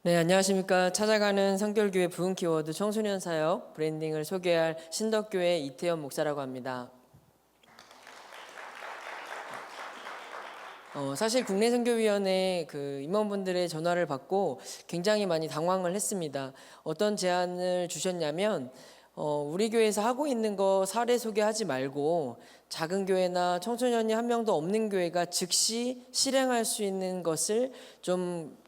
네, 안녕하십니까. 찾아가는 성결교회 부흥 키워드 청소년 사역 브랜딩을 소개할 신덕교회 이태현 목사라고 합니다. 사실 국내선교위원회 임원분들의 전화를 받고 굉장히 많이 당황을 했습니다. 어떤 제안을 주셨냐면 우리 교회에서 하고 있는 거 사례 소개하지 말고 작은 교회나 청소년이 한 명도 없는 교회가 즉시 실행할 수 있는 것을 좀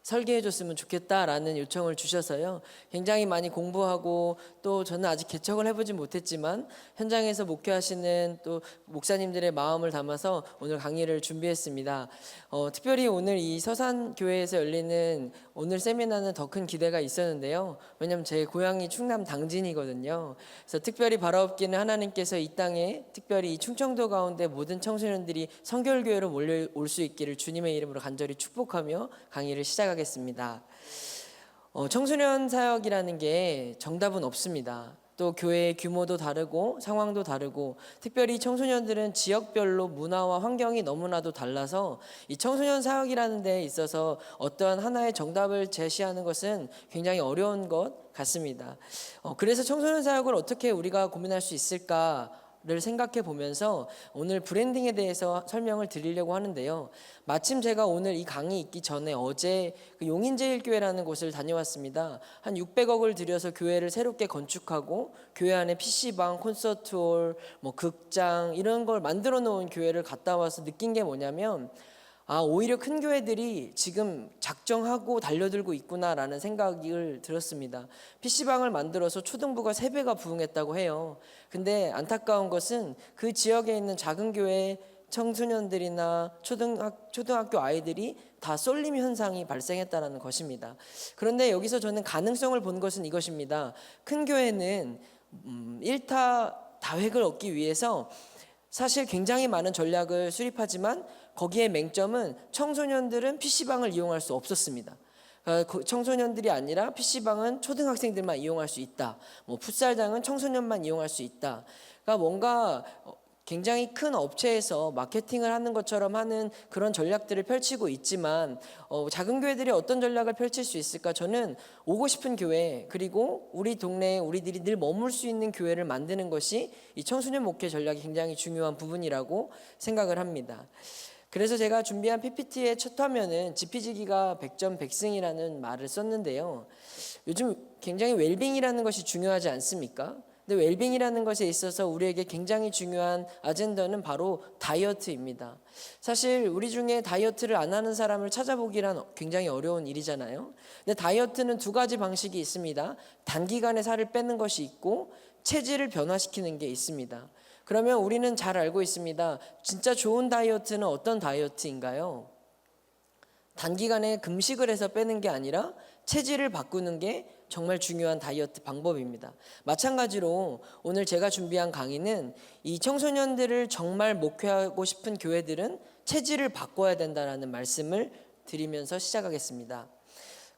설계해 줬으면 좋겠다라는 요청을 주셔서요. 굉장히 많이 공부하고 또 저는 아직 개척을 해보지 못했지만 현장에서 목회하시는 또 목사님들의 마음을 담아서 오늘 강의를 준비했습니다. 특별히 오늘 이 서산교회에서 열리는 오늘 세미나는 더 큰 기대가 있었는데요. 왜냐하면 제 고향이 충남 당진이거든요. 그래서 특별히 바라옵기는 하나님께서 이 땅에 특별히 이 충청도 가운데 모든 청소년들이 성결교회로 몰려올 수 있기를 주님의 이름으로 간절히 축복하며 강의를 시작하겠습니다. 청소년 사역이라는 게 정답은 없습니다. 또 교회의 규모도 다르고 상황도 다르고 특별히 청소년들은 지역별로 문화와 환경이 너무나도 달라서 이 청소년 사역이라는 데에 있어서 어떠한 하나의 정답을 제시하는 것은 굉장히 어려운 것 같습니다. 그래서 청소년 사역을 어떻게 우리가 고민할 수 있을까를 생각해 보면서 오늘 브랜딩에 대해서 설명을 드리려고 하는데요. 마침 제가 오늘 이 강의 있기 전에 어제 용인제일교회라는 곳을 다녀왔습니다. 한 600억을 들여서 교회를 새롭게 건축하고 교회 안에 PC방, 콘서트홀, 극장 이런 걸 만들어 놓은 교회를 갔다 와서 느낀 게 뭐냐면 오히려 큰 교회들이 지금 작정하고 달려들고 있구나라는 생각을 들었습니다. PC방을 만들어서 초등부가 3배가 부흥했다고 해요. 근데 안타까운 것은 그 지역에 있는 작은 교회 청소년들이나 초등학교 아이들이 다 쏠림 현상이 발생했다는 것입니다. 그런데 여기서 저는 가능성을 본 것은 이것입니다. 큰 교회는 일타 다획을 얻기 위해서 사실 굉장히 많은 전략을 수립하지만 거기에 맹점은 청소년들은 PC방을 이용할 수 없었습니다. 청소년들이 아니라 PC방은 초등학생들만 이용할 수 있다. 풋살장은 청소년만 이용할 수 있다. 그러니까 뭔가 굉장히 큰 업체에서 마케팅을 하는 것처럼 하는 그런 전략들을 펼치고 있지만 작은 교회들이 어떤 전략을 펼칠 수 있을까? 저는 오고 싶은 교회 그리고 우리 동네에 우리들이 늘 머물 수 있는 교회를 만드는 것이 이 청소년 목회 전략이 굉장히 중요한 부분이라고 생각을 합니다. 그래서 제가 준비한 PPT의 첫 화면은 지피지기가 100점 100승이라는 말을 썼는데요. 요즘 굉장히 웰빙이라는 것이 중요하지 않습니까? 근데 웰빙이라는 것에 있어서 우리에게 굉장히 중요한 아젠다는 바로 다이어트입니다. 사실 우리 중에 다이어트를 안 하는 사람을 찾아보기란 굉장히 어려운 일이잖아요. 근데 다이어트는 2가지 방식이 있습니다. 단기간에 살을 빼는 것이 있고 체질을 변화시키는 게 있습니다. 그러면 우리는 잘 알고 있습니다. 진짜 좋은 다이어트는 어떤 다이어트인가요? 단기간에 금식을 해서 빼는 게 아니라 체질을 바꾸는 게 정말 중요한 다이어트 방법입니다. 마찬가지로 오늘 제가 준비한 강의는 이 청소년들을 정말 목회하고 싶은 교회들은 체질을 바꿔야 된다는 말씀을 드리면서 시작하겠습니다.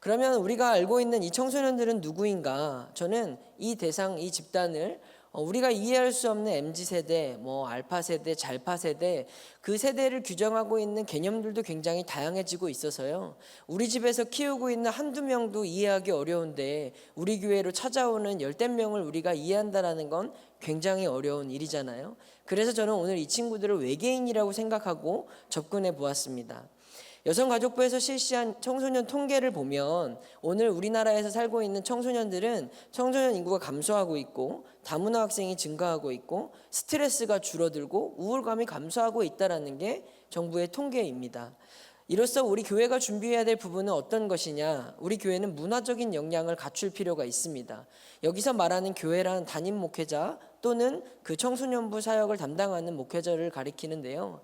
그러면 우리가 알고 있는 이 청소년들은 누구인가? 저는 이 대상, 이 집단을 우리가 이해할 수 없는 MZ세대, 알파세대, 잘파세대 그 세대를 규정하고 있는 개념들도 굉장히 다양해지고 있어서요. 우리 집에서 키우고 있는 한두 명도 이해하기 어려운데 우리 교회로 찾아오는 10명을 우리가 이해한다는 건 굉장히 어려운 일이잖아요. 그래서 저는 오늘 이 친구들을 외계인이라고 생각하고 접근해 보았습니다. 여성가족부에서 실시한 청소년 통계를 보면 오늘 우리나라에서 살고 있는 청소년들은 청소년 인구가 감소하고 있고 다문화 학생이 증가하고 있고 스트레스가 줄어들고 우울감이 감소하고 있다는 게 정부의 통계입니다. 이로써 우리 교회가 준비해야 될 부분은 어떤 것이냐? 우리 교회는 문화적인 역량을 갖출 필요가 있습니다. 여기서 말하는 교회란 담임 목회자 또는 그 청소년부 사역을 담당하는 목회자를 가리키는데요.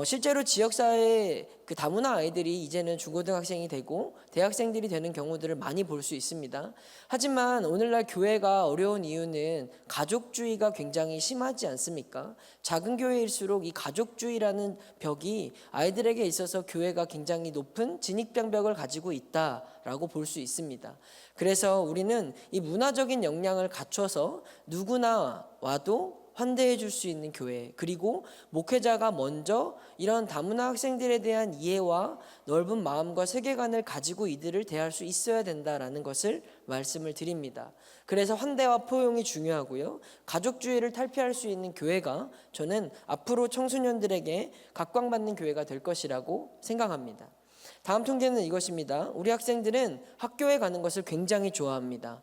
실제로 지역사회의 그 다문화 아이들이 이제는 중고등학생이 되고 대학생들이 되는 경우들을 많이 볼 수 있습니다. 하지만 오늘날 교회가 어려운 이유는 가족주의가 굉장히 심하지 않습니까? 작은 교회일수록 이 가족주의라는 벽이 아이들에게 있어서 교회가 굉장히 높은 진입장벽을 가지고 있다라고 볼 수 있습니다. 그래서 우리는 이 문화적인 역량을 갖춰서 누구나 와도 환대해 줄 수 있는 교회, 그리고 목회자가 먼저 이런 다문화 학생들에 대한 이해와 넓은 마음과 세계관을 가지고 이들을 대할 수 있어야 된다라는 것을 말씀을 드립니다. 그래서 환대와 포용이 중요하고요. 가족주의를 탈피할 수 있는 교회가 저는 앞으로 청소년들에게 각광받는 교회가 될 것이라고 생각합니다. 다음 통계는 이것입니다. 우리 학생들은 학교에 가는 것을 굉장히 좋아합니다.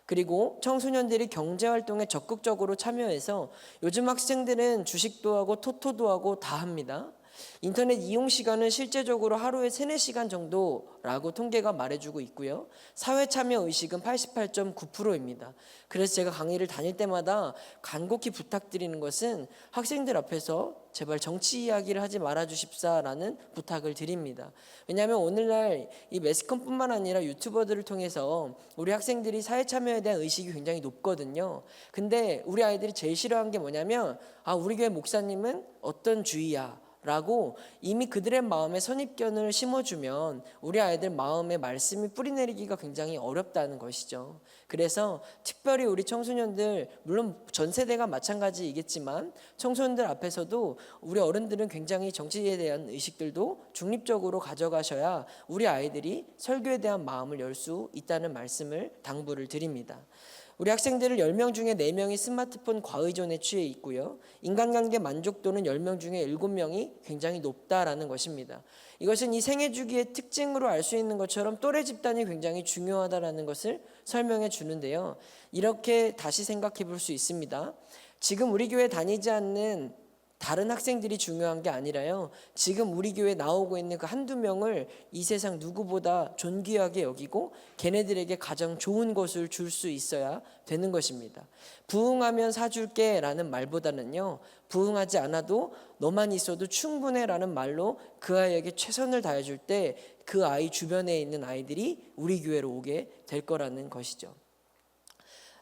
그리고 청소년들이 경제활동에 적극적으로 참여해서 요즘 학생들은 주식도 하고 토토도 하고 다 합니다. 인터넷 이용 시간은 실제적으로 하루에 3, 4시간 정도라고 통계가 말해주고 있고요. 사회 참여 의식은 88.9%입니다. 그래서 제가 강의를 다닐 때마다 간곡히 부탁드리는 것은 학생들 앞에서 제발 정치 이야기를 하지 말아 주십사라는 부탁을 드립니다. 왜냐하면 오늘날 이 매스컴뿐만 아니라 유튜버들을 통해서 우리 학생들이 사회 참여에 대한 의식이 굉장히 높거든요. 근데 우리 아이들이 제일 싫어하는 게 뭐냐면 우리 교회 목사님은 어떤 주의야 라고 이미 그들의 마음에 선입견을 심어주면 우리 아이들 마음에 말씀이 뿌리내리기가 굉장히 어렵다는 것이죠. 그래서 특별히 우리 청소년들, 물론 전 세대가 마찬가지이겠지만 청소년들 앞에서도 우리 어른들은 굉장히 정치에 대한 의식들도 중립적으로 가져가셔야 우리 아이들이 설교에 대한 마음을 열 수 있다는 말씀을 당부를 드립니다. 우리 학생들을 10명 중에 4명이 스마트폰 과의존에 취해 있고요. 인간관계 만족도는 10명 중에 7명이 굉장히 높다라는 것입니다. 이것은 이 생애 주기의 특징으로 알 수 있는 것처럼 또래 집단이 굉장히 중요하다라는 것을 설명해 주는데요. 이렇게 다시 생각해 볼 수 있습니다. 지금 우리 교회 다니지 않는 다른 학생들이 중요한 게 아니라요. 지금 우리 교회에 나오고 있는 그 한두 명을 이 세상 누구보다 존귀하게 여기고 걔네들에게 가장 좋은 것을 줄 수 있어야 되는 것입니다. 부흥하면 사줄게 라는 말보다는요. 부흥하지 않아도 너만 있어도 충분해 라는 말로 그 아이에게 최선을 다해줄 때 그 아이 주변에 있는 아이들이 우리 교회로 오게 될 거라는 것이죠.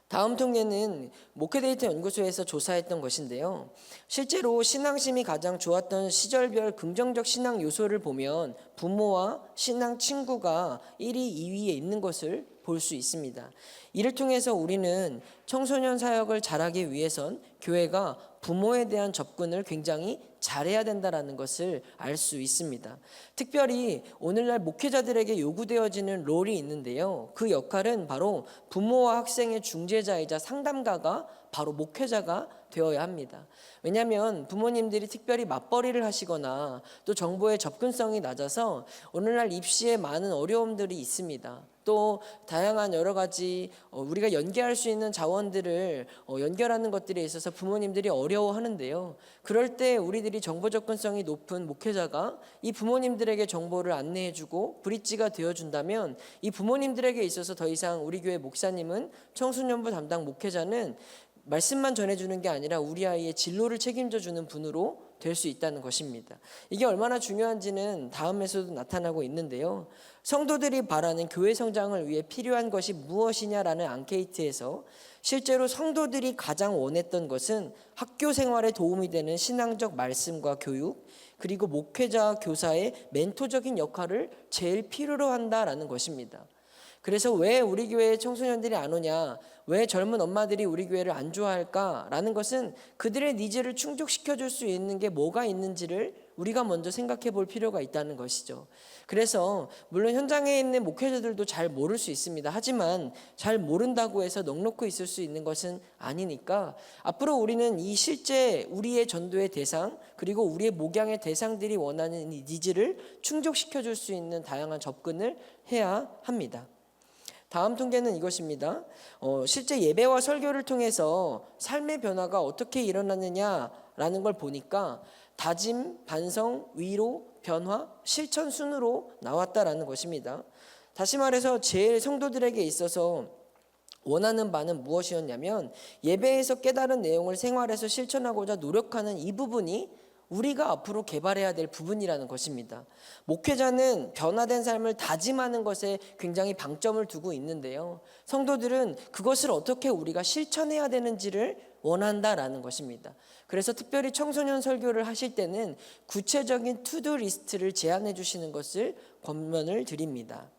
다음 통계는 목회데이터 연구소에서 조사했던 것인데요. 실제로 신앙심이 가장 좋았던 시절별 긍정적 신앙 요소를 보면 부모와 신앙 친구가 1위, 2위에 있는 것을 볼 수 있습니다. 이를 통해서 우리는 청소년 사역을 잘하기 위해선 교회가 부모에 대한 접근을 굉장히 잘해야 된다는 것을 알 수 있습니다. 특별히 오늘날 목회자들에게 요구되어지는 롤이 있는데요. 그 역할은 바로 부모와 학생의 중재자이자 상담가가 바로 목회자가 되어야 합니다. 왜냐하면 부모님들이 특별히 맞벌이를 하시거나 또 정보의 접근성이 낮아서 오늘날 입시에 많은 어려움들이 있습니다. 또 다양한 여러 가지 우리가 연계할 수 있는 자원들을 연결하는 것들에 있어서 부모님들이 어려워하는데요. 그럴 때 우리들이 정보 접근성이 높은 목회자가 이 부모님들에게 정보를 안내해주고 브릿지가 되어준다면 이 부모님들에게 있어서 더 이상 우리 교회 목사님은 청소년부 담당 목회자는 말씀만 전해주는 게 아니라 우리 아이의 진로를 책임져주는 분으로 될 수 있다는 것입니다. 이게 얼마나 중요한지는 다음에서도 나타나고 있는데요. 성도들이 바라는 교회 성장을 위해 필요한 것이 무엇이냐라는 앙케이트에서 실제로 성도들이 가장 원했던 것은 학교 생활에 도움이 되는 신앙적 말씀과 교육, 그리고 목회자, 교사의 멘토적인 역할을 제일 필요로 한다라는 것입니다. 그래서 왜 우리 교회에 청소년들이 안 오냐, 왜 젊은 엄마들이 우리 교회를 안 좋아할까라는 것은 그들의 니즈를 충족시켜줄 수 있는 게 뭐가 있는지를 우리가 먼저 생각해 볼 필요가 있다는 것이죠. 그래서 물론 현장에 있는 목회자들도 잘 모를 수 있습니다. 하지만 잘 모른다고 해서 넉넉히 있을 수 있는 것은 아니니까 앞으로 우리는 이 실제 우리의 전도의 대상, 그리고 우리의 목양의 대상들이 원하는 이 니즈를 충족시켜줄 수 있는 다양한 접근을 해야 합니다. 다음 통계는 이것입니다. 실제 예배와 설교를 통해서 삶의 변화가 어떻게 일어나느냐라는 걸 보니까 다짐, 반성, 위로, 변화, 실천 순으로 나왔다라는 것입니다. 다시 말해서 제일 성도들에게 있어서 원하는 바는 무엇이었냐면 예배에서 깨달은 내용을 생활에서 실천하고자 노력하는 이 부분이 우리가 앞으로 개발해야 될 부분이라는 것입니다. 목회자는 변화된 삶을 다짐하는 것에 굉장히 방점을 두고 있는데요. 성도들은 그것을 어떻게 우리가 실천해야 되는지를 원한다라는 것입니다. 그래서 특별히 청소년 설교를 하실 때는 구체적인 투두 리스트를 제안해 주시는 것을 권면을 드립니다.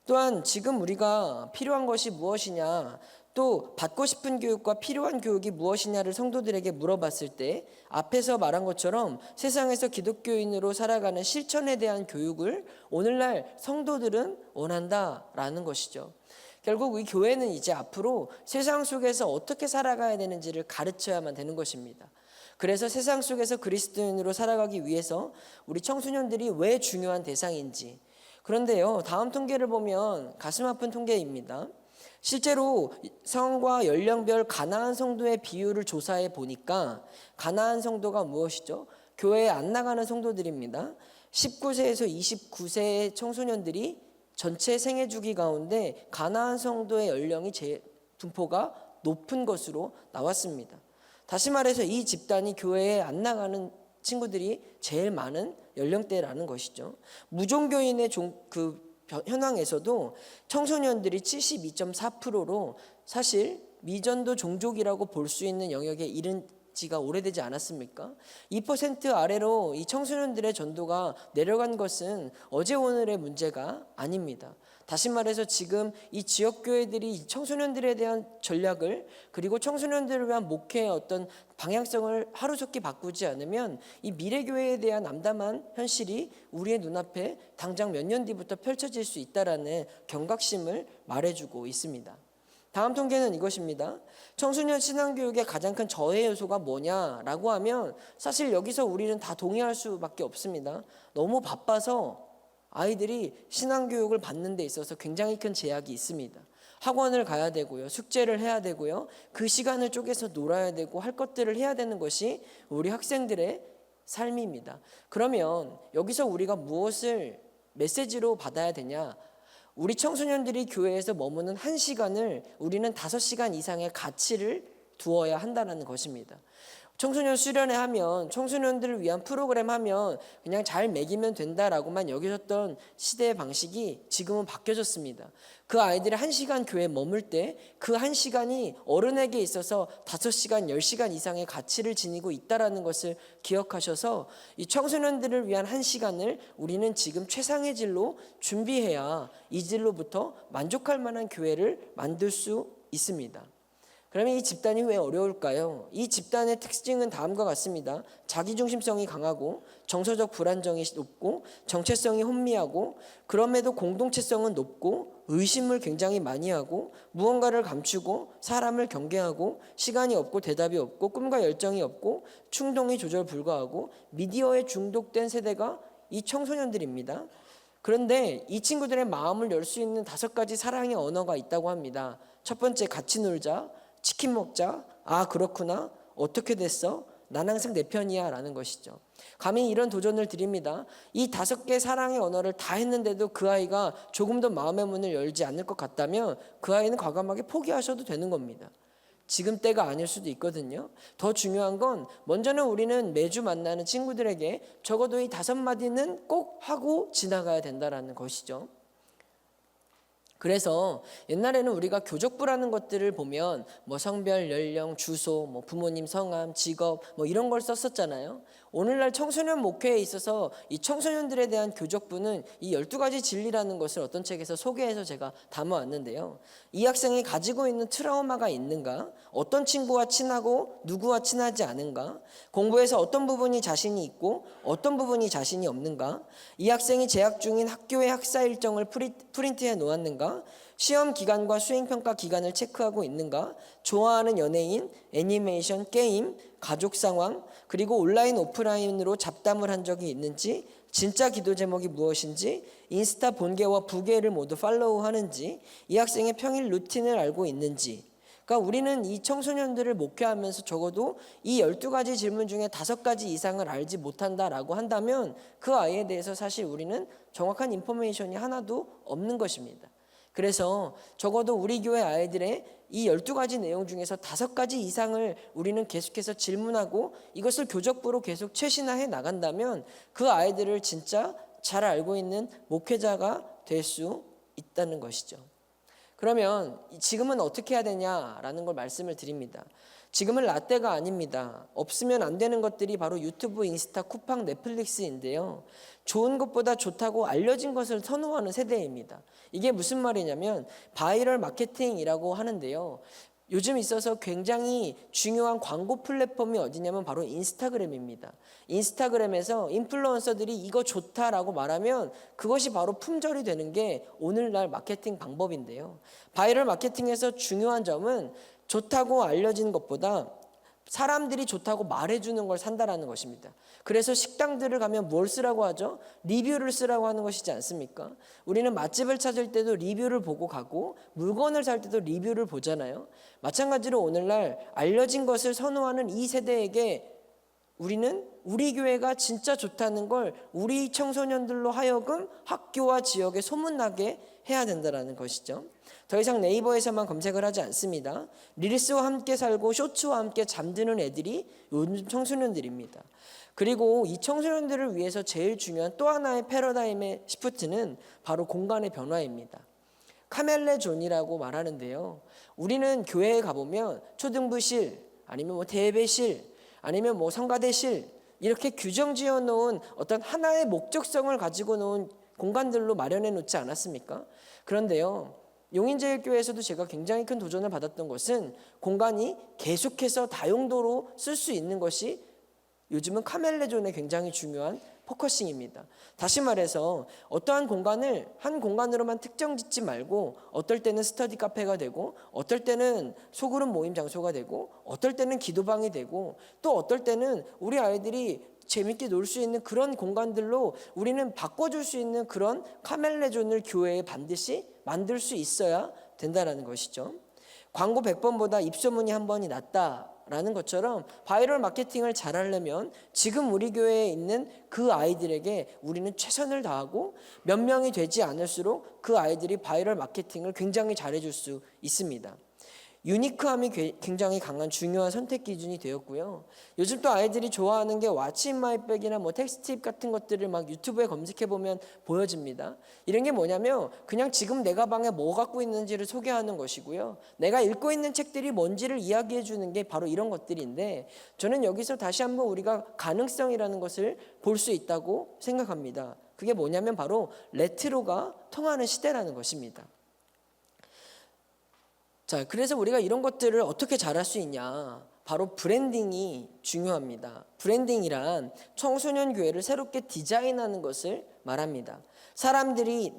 또한 지금 우리가 필요한 것이 무엇이냐, 또 받고 싶은 교육과 필요한 교육이 무엇이냐를 성도들에게 물어봤을 때 앞에서 말한 것처럼 세상에서 기독교인으로 살아가는 실천에 대한 교육을 오늘날 성도들은 원한다라는 것이죠. 결국 이 교회는 이제 앞으로 세상 속에서 어떻게 살아가야 되는지를 가르쳐야만 되는 것입니다. 그래서 세상 속에서 그리스도인으로 살아가기 위해서 우리 청소년들이 왜 중요한 대상인지. 그런데요, 다음 통계를 보면 가슴 아픈 통계입니다. 실제로 성과 연령별 가나안 성도의 비율을 조사해 보니까 가나안 성도가 무엇이죠? 교회에 안 나가는 성도들입니다. 19세에서 29세의 청소년들이 전체 생애 주기 가운데 가나안 성도의 연령이 분포가 높은 것으로 나왔습니다. 다시 말해서 이 집단이 교회에 안 나가는 친구들이 제일 많은 연령대라는 것이죠. 무종교인의 현황에서도 청소년들이 72.4%로 사실 미전도 종족이라고 볼 수 있는 영역에 이른 지가 오래되지 않았습니까? 2% 아래로 이 청소년들의 전도가 내려간 것은 어제 오늘의 문제가 아닙니다. 다시 말해서 지금 이 지역교회들이 청소년들에 대한 전략을 그리고 청소년들을 위한 목회의 어떤 방향성을 하루속히 바꾸지 않으면 이 미래교회에 대한 암담한 현실이 우리의 눈앞에 당장 몇 년 뒤부터 펼쳐질 수 있다라는 경각심을 말해주고 있습니다. 다음 통계는 이것입니다. 청소년 신앙교육의 가장 큰 저해 요소가 뭐냐라고 하면 사실 여기서 우리는 다 동의할 수밖에 없습니다. 너무 바빠서 아이들이 신앙교육을 받는 데 있어서 굉장히 큰 제약이 있습니다. 학원을 가야 되고요. 숙제를 해야 되고요. 그 시간을 쪼개서 놀아야 되고 할 것들을 해야 되는 것이 우리 학생들의 삶입니다. 그러면 여기서 우리가 무엇을 메시지로 받아야 되냐? 우리 청소년들이 교회에서 머무는 1시간을 우리는 5시간 이상의 가치를 두어야 한다는 것입니다. 청소년 수련회 하면 청소년들을 위한 프로그램 하면 그냥 잘 먹이면 된다라고만 여겨졌던 시대의 방식이 지금은 바뀌어졌습니다. 그 아이들이 1시간 교회에 머물 때 그 1시간이 어른에게 있어서 5시간, 10시간 이상의 가치를 지니고 있다는 것을 기억하셔서 이 청소년들을 위한 1시간을 우리는 지금 최상의 질로 준비해야 이 질로부터 만족할 만한 교회를 만들 수 있습니다. 그러면 이 집단이 왜 어려울까요? 이 집단의 특징은 다음과 같습니다. 자기중심성이 강하고 정서적 불안정이 높고 정체성이 혼미하고 그럼에도 공동체성은 높고 의심을 굉장히 많이 하고 무언가를 감추고 사람을 경계하고 시간이 없고 대답이 없고 꿈과 열정이 없고 충동이 조절 불가하고 미디어에 중독된 세대가 이 청소년들입니다. 그런데 이 친구들의 마음을 열 수 있는 5가지 사랑의 언어가 있다고 합니다. 첫 번째, 같이 놀자. 치킨 먹자. 아, 그렇구나. 어떻게 됐어? 난 항상 내 편이야 라는 것이죠. 감히 이런 도전을 드립니다. 이 5개 사랑의 언어를 다 했는데도 그 아이가 조금 더 마음의 문을 열지 않을 것 같다면 그 아이는 과감하게 포기하셔도 되는 겁니다. 지금 때가 아닐 수도 있거든요. 더 중요한 건 먼저는 우리는 매주 만나는 친구들에게 적어도 이 5마디는 꼭 하고 지나가야 된다는 것이죠. 그래서 옛날에는 우리가 교족부라는 것들을 보면 뭐 성별, 연령, 주소, 뭐 부모님 성함, 직업 뭐 이런 걸 썼었잖아요. 오늘날 청소년 목회에 있어서 이 청소년들에 대한 교족부는 이 12가지 진리라는 것을 어떤 책에서 소개해서 제가 담아왔는데요. 이 학생이 가지고 있는 트라우마가 있는가? 어떤 친구와 친하고 누구와 친하지 않은가? 공부에서 어떤 부분이 자신이 있고 어떤 부분이 자신이 없는가? 이 학생이 재학 중인 학교의 학사 일정을 프린트해 놓았는가? 시험 기간과 수행평가 기간을 체크하고 있는가? 좋아하는 연예인, 애니메이션, 게임, 가족 상황, 그리고 온라인 오프라인으로 잡담을 한 적이 있는지, 진짜 기도 제목이 무엇인지, 인스타 본계와 부계를 모두 팔로우하는지, 이 학생의 평일 루틴을 알고 있는지. 그러니까 우리는 이 청소년들을 목회하면서 적어도 이 12가지 질문 중에 5가지 이상을 알지 못한다라고 한다면 그 아이에 대해서 사실 우리는 정확한 인포메이션이 하나도 없는 것입니다. 그래서 적어도 우리 교회 아이들의 이 12가지 내용 중에서 5가지 이상을 우리는 계속해서 질문하고 이것을 교적부로 계속 최신화해 나간다면 그 아이들을 진짜 잘 알고 있는 목회자가 될 수 있다는 것이죠. 그러면 지금은 어떻게 해야 되냐라는 걸 말씀을 드립니다. 지금은 라떼가 아닙니다. 없으면 안 되는 것들이 바로 유튜브, 인스타, 쿠팡, 넷플릭스인데요. 좋은 것보다 좋다고 알려진 것을 선호하는 세대입니다. 이게 무슨 말이냐면 바이럴 마케팅이라고 하는데요. 요즘 있어서 굉장히 중요한 광고 플랫폼이 어디냐면 바로 인스타그램입니다. 인스타그램에서 인플루언서들이 이거 좋다라고 말하면 그것이 바로 품절이 되는 게 오늘날 마케팅 방법인데요. 바이럴 마케팅에서 중요한 점은 좋다고 알려진 것보다 사람들이 좋다고 말해주는 걸 산다라는 것입니다. 그래서 식당들을 가면 뭘 쓰라고 하죠? 리뷰를 쓰라고 하는 것이지 않습니까? 우리는 맛집을 찾을 때도 리뷰를 보고 가고 물건을 살 때도 리뷰를 보잖아요. 마찬가지로 오늘날 알려진 것을 선호하는 이 세대에게 우리는 우리 교회가 진짜 좋다는 걸 우리 청소년들로 하여금 학교와 지역에 소문나게 해야 된다는 것이죠. 더 이상 네이버에서만 검색을 하지 않습니다. 릴스와 함께 살고 쇼츠와 함께 잠드는 애들이 요즘 청소년들입니다. 그리고 이 청소년들을 위해서 제일 중요한 또 하나의 패러다임의 시프트는 바로 공간의 변화입니다. 카멜레 존이라고 말하는데요. 우리는 교회에 가보면 초등부실 아니면 대배실 아니면 성가대실 이렇게 규정 지어 놓은 어떤 하나의 목적성을 가지고 놓은 공간들로 마련해 놓지 않았습니까? 그런데요. 용인제일교회에서도 제가 굉장히 큰 도전을 받았던 것은 공간이 계속해서 다용도로 쓸 수 있는 것이 요즘은 카멜레존의 굉장히 중요한 포커싱입니다. 다시 말해서 어떠한 공간을 한 공간으로만 특정 짓지 말고 어떨 때는 스터디 카페가 되고 어떨 때는 소그룹 모임 장소가 되고 어떨 때는 기도방이 되고 또 어떨 때는 우리 아이들이 재밌게 놀 수 있는 그런 공간들로 우리는 바꿔줄 수 있는 그런 카멜레존을 교회에 반드시 만들 수 있어야 된다는 것이죠. 광고 100번보다 입소문이 한 번이 낫다라는 것처럼 바이럴 마케팅을 잘하려면 지금 우리 교회에 있는 그 아이들에게 우리는 최선을 다하고 몇 명이 되지 않을수록 그 아이들이 바이럴 마케팅을 굉장히 잘해줄 수 있습니다. 유니크함이 굉장히 강한 중요한 선택 기준이 되었고요. 요즘 또 아이들이 좋아하는 게 What's in my bag이나 텍스트팁 같은 것들을 막 유튜브에 검색해 보면 보여집니다. 이런 게 뭐냐면 그냥 지금 내 가방에 뭐 갖고 있는지를 소개하는 것이고요. 내가 읽고 있는 책들이 뭔지를 이야기해 주는 게 바로 이런 것들인데 저는 여기서 다시 한번 우리가 가능성이라는 것을 볼 수 있다고 생각합니다. 그게 뭐냐면 바로 레트로가 통하는 시대라는 것입니다. 자, 그래서 우리가 이런 것들을 어떻게 잘할 수 있냐? 바로 브랜딩이 중요합니다. 브랜딩이란 청소년 교회를 새롭게 디자인하는 것을 말합니다. 사람들이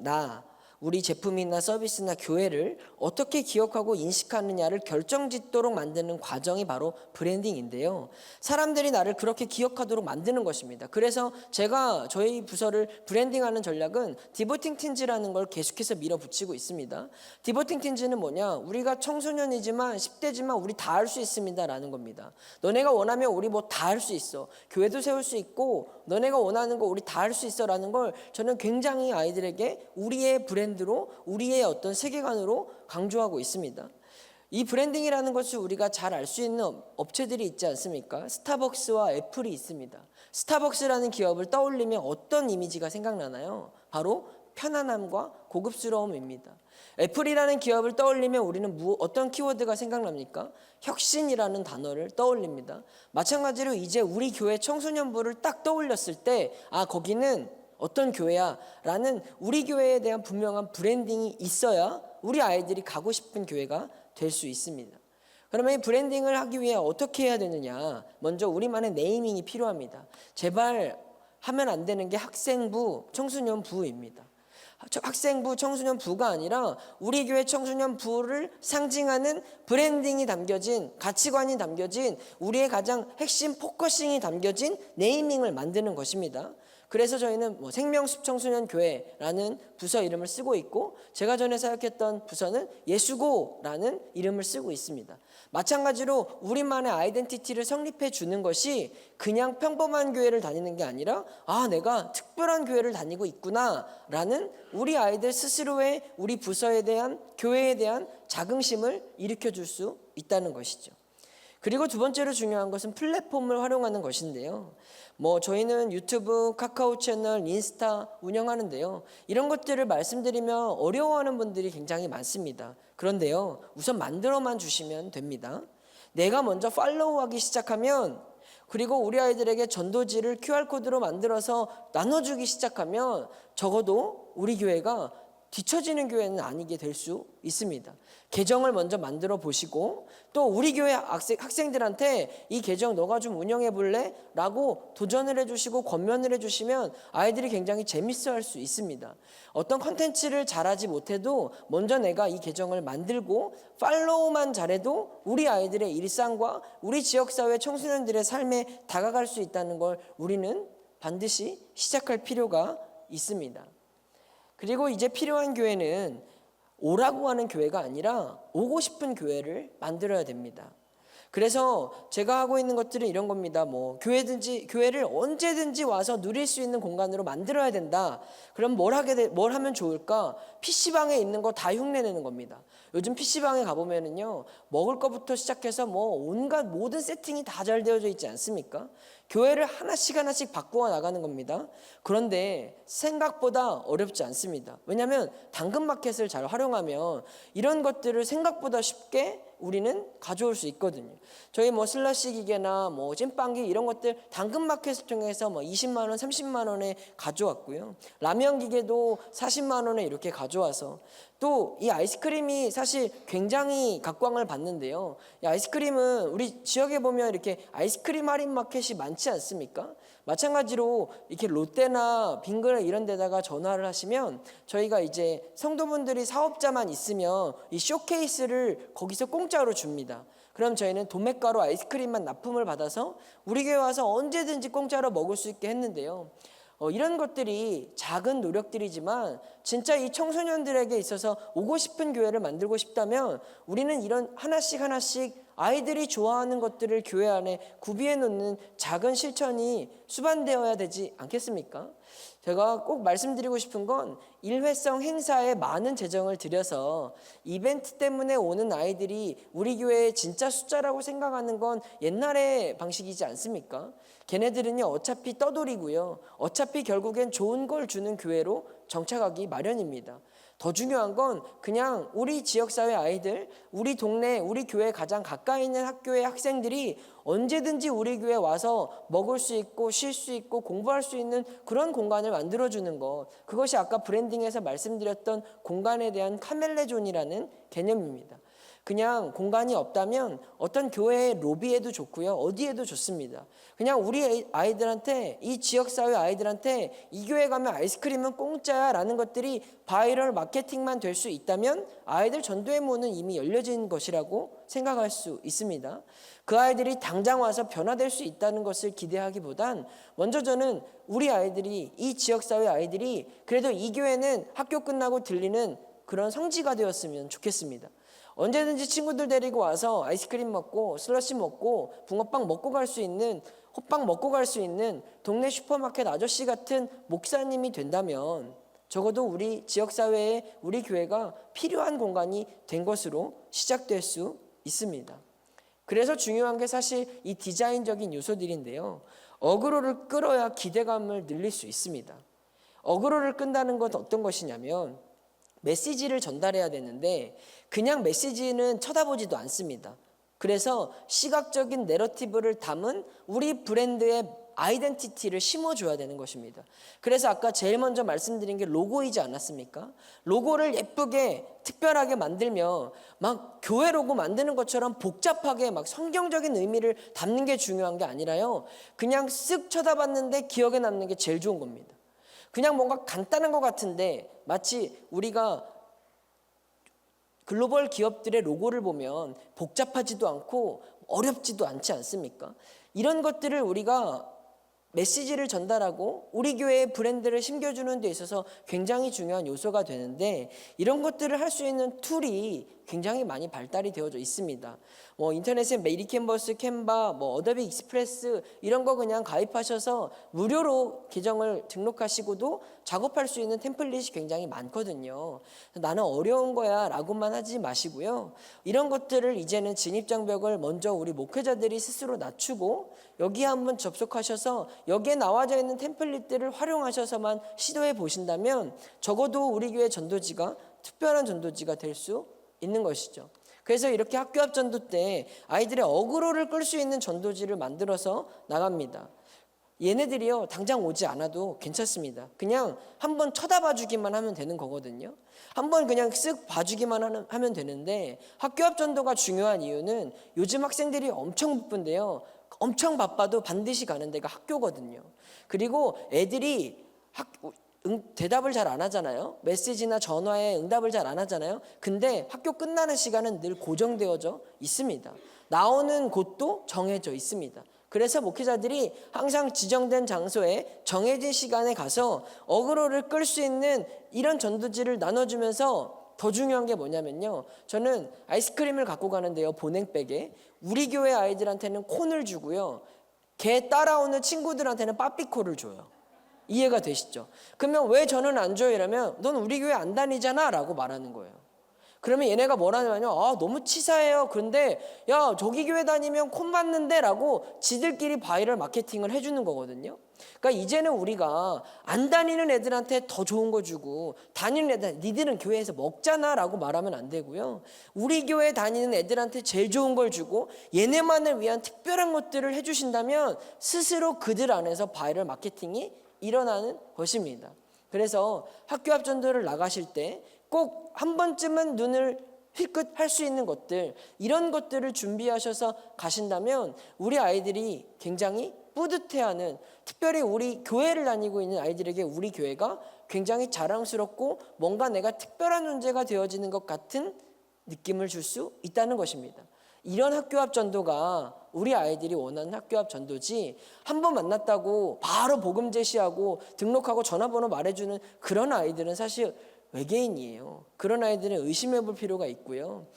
우리 제품이나 서비스나 교회를 어떻게 기억하고 인식하느냐를 결정짓도록 만드는 과정이 바로 브랜딩인데요. 사람들이 나를 그렇게 기억하도록 만드는 것입니다. 그래서 제가 저희 부서를 브랜딩하는 전략은 디보팅 틴즈라는 걸 계속해서 밀어붙이고 있습니다. 디보팅 틴즈는 뭐냐? 우리가 청소년이지만 10대지만 우리 다 할 수 있습니다 라는 겁니다. 너네가 원하면 우리 다 할 수 있어. 교회도 세울 수 있고 너네가 원하는 거 우리 다 할 수 있어 라는 걸 저는 굉장히 아이들에게 우리의 브랜드로 우리의 어떤 세계관으로 강조하고 있습니다. 이 브랜딩이라는 것을 우리가 잘 알 수 있는 업체들이 있지 않습니까? 스타벅스와 애플이 있습니다. 스타벅스라는 기업을 떠올리면 어떤 이미지가 생각나나요? 바로 편안함과 고급스러움입니다. 애플이라는 기업을 떠올리면 우리는 어떤 키워드가 생각납니까? 혁신이라는 단어를 떠올립니다. 마찬가지로 이제 우리 교회 청소년부를 딱 떠올렸을 때 거기는 어떤 교회야? 라는 우리 교회에 대한 분명한 브랜딩이 있어야 우리 아이들이 가고 싶은 교회가 될 수 있습니다. 그러면 이 브랜딩을 하기 위해 어떻게 해야 되느냐? 먼저 우리만의 네이밍이 필요합니다. 제발 하면 안 되는 게 학생부, 청소년부입니다. 학생부, 청소년부가 아니라 우리 교회 청소년부를 상징하는 브랜딩이 담겨진, 가치관이 담겨진, 우리의 가장 핵심 포커싱이 담겨진 네이밍을 만드는 것입니다. 그래서 저희는 생명숲 청소년교회라는 부서 이름을 쓰고 있고 제가 전에 사역했던 부서는 예수고라는 이름을 쓰고 있습니다. 마찬가지로 우리만의 아이덴티티를 성립해 주는 것이 그냥 평범한 교회를 다니는 게 아니라 내가 특별한 교회를 다니고 있구나 라는 우리 아이들 스스로의 우리 부서에 대한 교회에 대한 자긍심을 일으켜 줄 수 있다는 것이죠. 그리고 두 번째로 중요한 것은 플랫폼을 활용하는 것인데요. 저희는 유튜브, 카카오 채널, 인스타 운영하는데요. 이런 것들을 말씀드리면 어려워하는 분들이 굉장히 많습니다. 그런데요, 우선 만들어만 주시면 됩니다. 내가 먼저 팔로우하기 시작하면, 그리고 우리 아이들에게 전도지를 QR코드로 만들어서 나눠주기 시작하면 적어도 우리 교회가 뒤처지는 교회는 아니게 될 수 있습니다. 계정을 먼저 만들어 보시고, 또 우리 교회 학생들한테 이 계정 너가 좀 운영해 볼래? 라고 도전을 해주시고 권면을 해주시면 아이들이 굉장히 재밌어 할 수 있습니다. 어떤 컨텐츠를 잘하지 못해도 먼저 내가 이 계정을 만들고 팔로우만 잘해도 우리 아이들의 일상과 우리 지역사회 청소년들의 삶에 다가갈 수 있다는 걸 우리는 반드시 시작할 필요가 있습니다. 그리고 이제 필요한 교회는 오라고 하는 교회가 아니라 오고 싶은 교회를 만들어야 됩니다. 그래서 제가 하고 있는 것들은 이런 겁니다. 교회를 언제든지 와서 누릴 수 있는 공간으로 만들어야 된다. 그럼 뭘 하면 좋을까? PC방에 있는 거 다 흉내내는 겁니다. 요즘 PC방에 가보면은요, 먹을 거부터 시작해서 온갖 모든 세팅이 다 잘 되어져 있지 않습니까? 교회를 하나씩 바꾸어 나가는 겁니다. 그런데 생각보다 어렵지 않습니다. 왜냐하면 당근마켓을 잘 활용하면 이런 것들을 생각보다 쉽게 우리는 가져올 수 있거든요. 저희 슬러시 기계나 찐빵기 이런 것들 당근마켓을 통해서 20만 원, 30만 원에 가져왔고요. 라면 기계도 40만 원에 이렇게 가져와서, 또 이 아이스크림이 사실 굉장히 각광을 받는데요. 이 아이스크림은 우리 지역에 보면 이렇게 아이스크림 할인 마켓이 많지 않습니까? 마찬가지로 이렇게 롯데나 빙그레 이런 데다가 전화를 하시면 저희가 이제 성도분들이 사업자만 있으면 이 쇼케이스를 거기서 공짜로 줍니다. 그럼 저희는 도매가로 아이스크림만 납품을 받아서 우리 교회 와서 언제든지 공짜로 먹을 수 있게 했는데요. 이런 것들이 작은 노력들이지만 진짜 이 청소년들에게 있어서 오고 싶은 교회를 만들고 싶다면 우리는 이런 하나씩 아이들이 좋아하는 것들을 교회 안에 구비해 놓는 작은 실천이 수반되어야 되지 않겠습니까? 제가 꼭 말씀드리고 싶은 건 일회성 행사에 많은 재정을 들여서 이벤트 때문에 오는 아이들이 우리 교회의 진짜 숫자라고 생각하는 건 옛날의 방식이지 않습니까? 걔네들은요 어차피 떠돌이고요, 어차피 결국엔 좋은 걸 주는 교회로 정착하기 마련입니다. 더 중요한 건 그냥 우리 지역사회 아이들, 우리 동네, 우리 교회 가장 가까이 있는 학교의 학생들이 언제든지 우리 교회 와서 먹을 수 있고 쉴 수 있고 공부할 수 있는 그런 공간을 만들어주는 것, 그것이 아까 브랜딩에서 말씀드렸던 공간에 대한 카멜레존이라는 개념입니다. 그냥 공간이 없다면 어떤 교회의 로비에도 좋고요, 어디에도 좋습니다. 그냥 우리 아이들한테, 이 지역사회 아이들한테 이 교회 가면 아이스크림은 공짜야 라는 것들이 바이럴 마케팅만 될 수 있다면 아이들 전도의 문은 이미 열려진 것이라고 생각할 수 있습니다. 그 아이들이 당장 와서 변화될 수 있다는 것을 기대하기보단 먼저 저는 우리 아이들이, 이 지역사회 아이들이 그래도 이 교회는 학교 끝나고 들리는 그런 성지가 되었으면 좋겠습니다. 언제든지 친구들 데리고 와서 아이스크림 먹고 슬러시 먹고 붕어빵 먹고 갈 수 있는, 호빵 먹고 갈 수 있는 동네 슈퍼마켓 아저씨 같은 목사님이 된다면 적어도 우리 지역사회에 우리 교회가 필요한 공간이 된 것으로 시작될 수 있습니다. 그래서 중요한 게 사실 이 디자인적인 요소들인데요. 어그로를 끌어야 기대감을 늘릴 수 있습니다. 어그로를 끈다는 건 어떤 것이냐면 메시지를 전달해야 되는데 그냥 메시지는 쳐다보지도 않습니다. 그래서 시각적인 내러티브를 담은 우리 브랜드의 아이덴티티를 심어줘야 되는 것입니다. 그래서 아까 제일 먼저 말씀드린 게 로고이지 않았습니까? 로고를 예쁘게 특별하게 만들며 막 교회 로고 만드는 것처럼 복잡하게 막 성경적인 의미를 담는 게 중요한 게 아니라요, 그냥 쓱 쳐다봤는데 기억에 남는 게 제일 좋은 겁니다. 그냥 뭔가 간단한 것 같은데 마치 우리가 글로벌 기업들의 로고를 보면 복잡하지도 않고 어렵지도 않지 않습니까? 이런 것들을 우리가 메시지를 전달하고 우리 교회의 브랜드를 심겨주는 데 있어서 굉장히 중요한 요소가 되는데, 이런 것들을 할 수 있는 툴이 굉장히 많이 발달이 되어져 있습니다. 인터넷에 메리 캔버스, 캔바, 어도비 익스프레스 이런 거 그냥 가입하셔서 무료로 계정을 등록하시고도 작업할 수 있는 템플릿이 굉장히 많거든요. 나는 어려운 거야 라고만 하지 마시고요, 이런 것들을 이제는 진입장벽을 먼저 우리 목회자들이 스스로 낮추고 여기에 한번 접속하셔서 여기에 나와져 있는 템플릿들을 활용하셔서만 시도해 보신다면 적어도 우리 교회 전도지가 특별한 전도지가 될 수 있는 것이죠. 그래서 이렇게 학교 앞 전도 때 아이들의 어그로를 끌 수 있는 전도지를 만들어서 나갑니다. 얘네들이요 당장 오지 않아도 괜찮습니다. 그냥 한번 쳐다봐 주기만 하면 되는 거거든요. 한번 그냥 쓱 봐주기만 하면 되는데, 학교 앞 전도가 중요한 이유는 요즘 학생들이 엄청 바쁜데요, 엄청 바빠도 반드시 가는 데가 학교거든요. 그리고 애들이 대답을 잘 안 하잖아요. 메시지나 전화에 응답을 잘 안 하잖아요. 근데 학교 끝나는 시간은 늘 고정되어져 있습니다. 나오는 곳도 정해져 있습니다. 그래서 목회자들이 항상 지정된 장소에 정해진 시간에 가서 어그로를 끌 수 있는 이런 전도지를 나눠주면서, 더 중요한 게 뭐냐면요, 저는 아이스크림을 갖고 가는데요, 보냉백에 우리 교회 아이들한테는 콘을 주고요, 걔 따라오는 친구들한테는 빠삐코를 줘요. 이해가 되시죠? 그러면 왜 저는 안 줘요? 이러면 넌 우리 교회 안 다니잖아 라고 말하는 거예요. 그러면 얘네가 뭐라냐면요, 너무 치사해요. 그런데 야 저기 교회 다니면 콘 받는데 라고 지들끼리 바이럴 마케팅을 해주는 거거든요. 그러니까 이제는 우리가 안 다니는 애들한테 더 좋은 거 주고 다니는 애들, 니들은 교회에서 먹잖아 라고 말하면 안 되고요, 우리 교회 다니는 애들한테 제일 좋은 걸 주고 얘네만을 위한 특별한 것들을 해주신다면 스스로 그들 안에서 바이럴 마케팅이 일어나는 것입니다. 그래서 학교 앞 전도를 나가실 때 꼭 한 번쯤은 눈을 힐끗 할 수 있는 것들, 이런 것들을 준비하셔서 가신다면 우리 아이들이 굉장히 뿌듯해하는, 특별히 우리 교회를 다니고 있는 아이들에게 우리 교회가 굉장히 자랑스럽고 뭔가 내가 특별한 존재가 되어지는 것 같은 느낌을 줄 수 있다는 것입니다. 이런 학교 앞 전도가 우리 아이들이 원하는 학교 앞 전도지, 한 번 만났다고 바로 복음 제시하고 등록하고 전화번호 말해주는 그런 아이들은 사실 외계인이에요. 그런 아이들은 의심해 볼 필요가 있고요.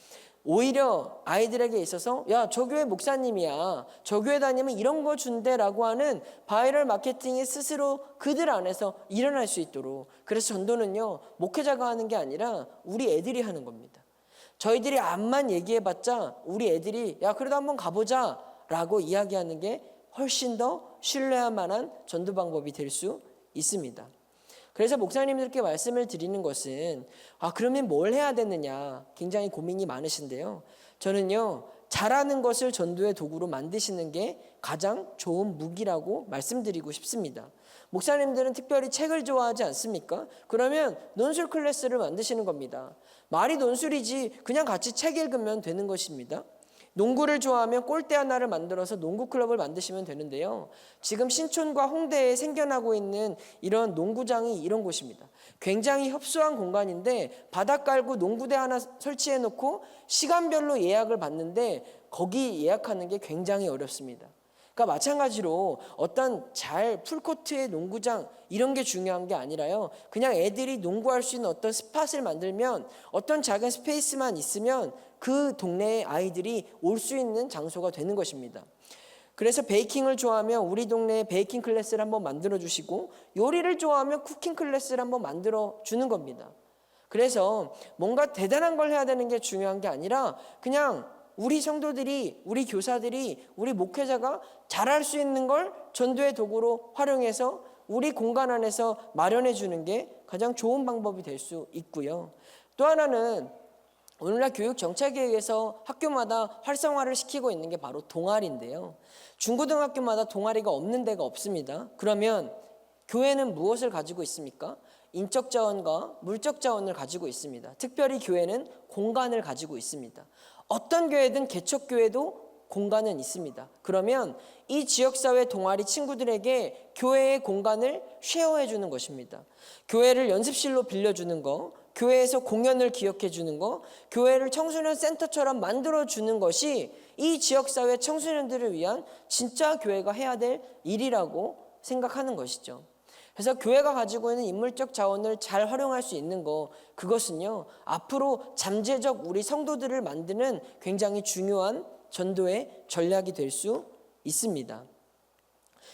오히려 아이들에게 있어서 야 저 교회 목사님이야, 저 교회 다니면 이런 거 준대라고 하는 바이럴 마케팅이 스스로 그들 안에서 일어날 수 있도록, 그래서 전도는요 목회자가 하는 게 아니라 우리 애들이 하는 겁니다. 저희들이 암만 얘기해봤자 우리 애들이 야 그래도 한번 가보자 라고 이야기하는 게 훨씬 더 신뢰할 만한 전도 방법이 될 수 있습니다. 그래서 목사님들께 말씀을 드리는 것은 그러면 뭘 해야 되느냐 굉장히 고민이 많으신데요, 저는요 잘하는 것을 전도의 도구로 만드시는 게 가장 좋은 무기라고 말씀드리고 싶습니다. 목사님들은 특별히 책을 좋아하지 않습니까? 그러면 논술 클래스를 만드시는 겁니다. 말이 논술이지 그냥 같이 책 읽으면 되는 것입니다. 농구를 좋아하면 골대 하나를 만들어서 농구 클럽을 만드시면 되는데요, 지금 신촌과 홍대에 생겨나고 있는 이런 농구장이 이런 곳입니다. 굉장히 협소한 공간인데 바닥 깔고 농구대 하나 설치해 놓고 시간별로 예약을 받는데 거기 예약하는 게 굉장히 어렵습니다. 그러니까 마찬가지로 어떤 잘 풀코트의 농구장 이런 게 중요한 게 아니라요, 그냥 애들이 농구할 수 있는 어떤 스팟을 만들면, 어떤 작은 스페이스만 있으면 그 동네의 아이들이 올 수 있는 장소가 되는 것입니다. 그래서 베이킹을 좋아하면 우리 동네에 베이킹 클래스를 한번 만들어 주시고, 요리를 좋아하면 쿠킹 클래스를 한번 만들어 주는 겁니다. 그래서 뭔가 대단한 걸 해야 되는 게 중요한 게 아니라 그냥 우리 성도들이, 우리 교사들이, 우리 목회자가 잘할 수 있는 걸 전도의 도구로 활용해서 우리 공간 안에서 마련해 주는 게 가장 좋은 방법이 될 수 있고요. 또 하나는 오늘날 교육 정책에 의해서 학교마다 활성화를 시키고 있는 게 바로 동아리인데요, 중고등학교마다 동아리가 없는 데가 없습니다. 그러면 교회는 무엇을 가지고 있습니까? 인적 자원과 물적 자원을 가지고 있습니다. 특별히 교회는 공간을 가지고 있습니다. 어떤 교회든 개척교회도 공간은 있습니다. 그러면 이 지역사회 동아리 친구들에게 교회의 공간을 쉐어해 주는 것입니다. 교회를 연습실로 빌려주는 거, 교회에서 공연을 기억해 주는 거, 교회를 청소년 센터처럼 만들어 주는 것이 이 지역사회 청소년들을 위한 진짜 교회가 해야 될 일이라고 생각하는 것이죠. 그래서 교회가 가지고 있는 인물적 자원을 잘 활용할 수 있는 거, 그것은요 앞으로 잠재적 우리 성도들을 만드는 굉장히 중요한 전도의 전략이 될 수 있습니다.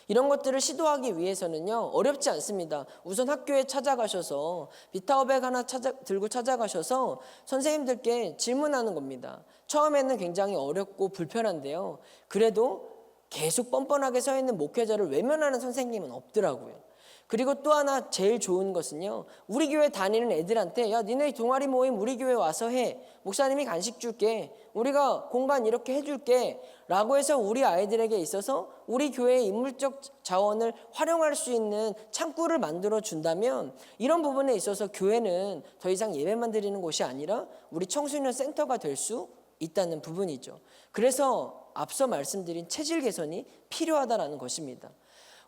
이런 것들을 시도하기 위해서는요 어렵지 않습니다. 우선 학교에 찾아가셔서 비타오백 하나 들고 찾아가셔서 선생님들께 질문하는 겁니다. 처음에는 굉장히 어렵고 불편한데요, 그래도 계속 뻔뻔하게 서 있는 목회자를 외면하는 선생님은 없더라고요. 그리고 또 하나 제일 좋은 것은요, 우리 교회 다니는 애들한테 야, 니네 동아리 모임 우리 교회 와서 해. 목사님이 간식 줄게. 우리가 공간 이렇게 해줄게. 라고 해서 우리 아이들에게 있어서 우리 교회의 인물적 자원을 활용할 수 있는 창구를 만들어 준다면, 이런 부분에 있어서 교회는 더 이상 예배만 드리는 곳이 아니라 우리 청소년 센터가 될 수 있다는 부분이죠. 그래서 앞서 말씀드린 체질 개선이 필요하다는 것입니다.